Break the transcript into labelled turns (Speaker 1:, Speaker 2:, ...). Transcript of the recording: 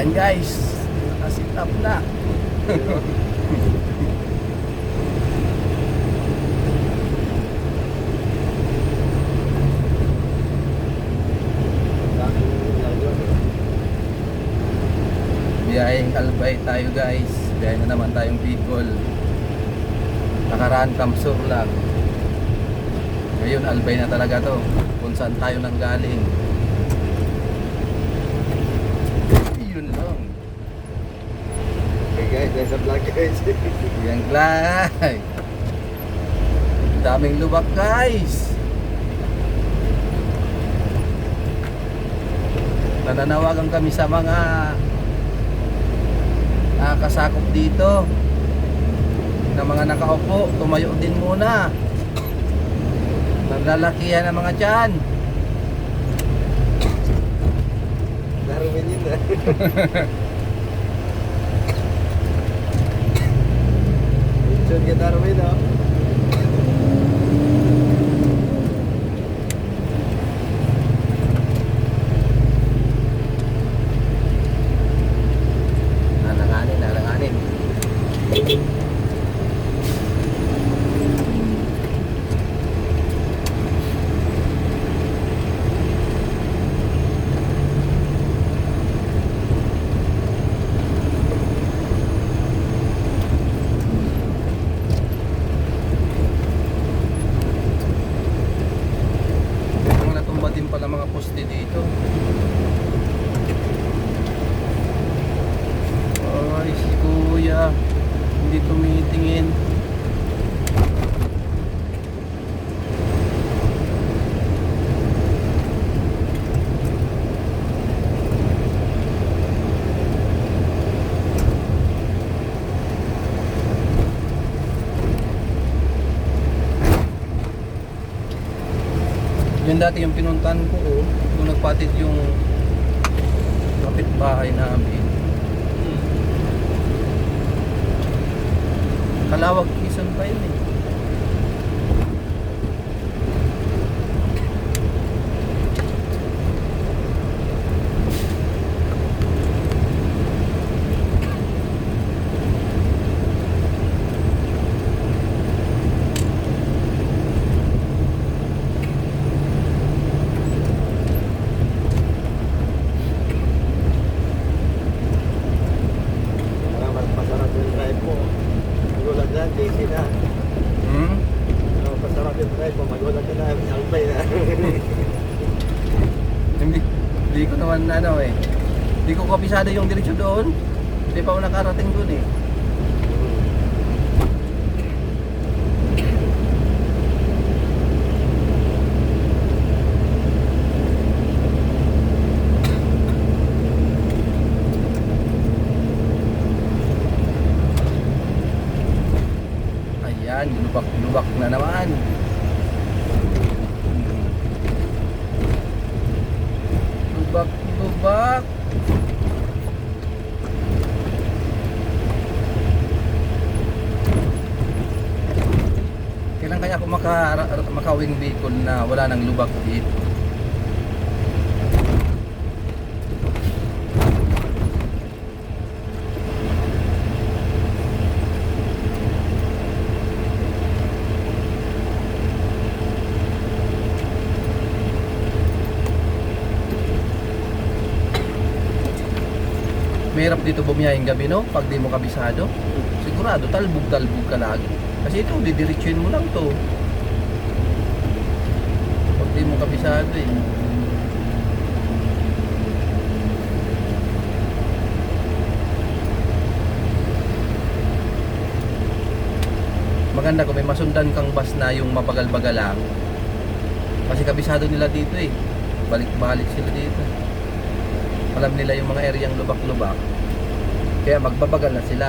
Speaker 1: Ayan guys, nakasit up na. Biyaheng Albay tayo guys. Biyahe na naman tayong Bicol. Nakaraan Kamsur lang. Ngayon Albay na talaga to. Kung saan tayo nang galing. Yun lang.
Speaker 2: Hey guys, there's a vlog guys.
Speaker 1: Yan glay. Daming lubak guys. Nananawagan kami sa mga kasakop dito na mga nakaupo, tumayo din muna. Naglalakihan ang mga tiyan.
Speaker 2: Darwin yun na. Lechon ka Darwin oh.
Speaker 1: Nalanganin. Natumba din pala mga poste dito. Ay, si kuya hindi tumitingin. Yan dati yung pinuntahan ko, oh, kung nagpatid yung kapitbahay namin. Kalawag Quezon pa yun eh.
Speaker 2: Parang mas masarap yung drive mo. Magulat na, DC na. Parang masarap yung drive mo. Magulat ka na, Albay na.
Speaker 1: Hindi ko naman eh. Hindi ko kapisado yung diretsyo doon. Hindi pa ako nakarating doon eh. Ayan, lubak na naman. Lubak. Kailan kaya ako makawing Bicol na wala nang lubak dito? Mahirap dito bumiyahing gabi, no? Pag di mo kabisado. Sigurado, talbog ka lagi. Kasi ito, didiretsuin mo lang to. Pag di mo kabisado eh. Maganda kung may masundan kang bus na yung mabagal-bagal lang. Kasi kabisado nila dito eh. Balik-balik sila dito. Alam nila yung mga areang lubak-lubak. Kaya magbabagal na sila.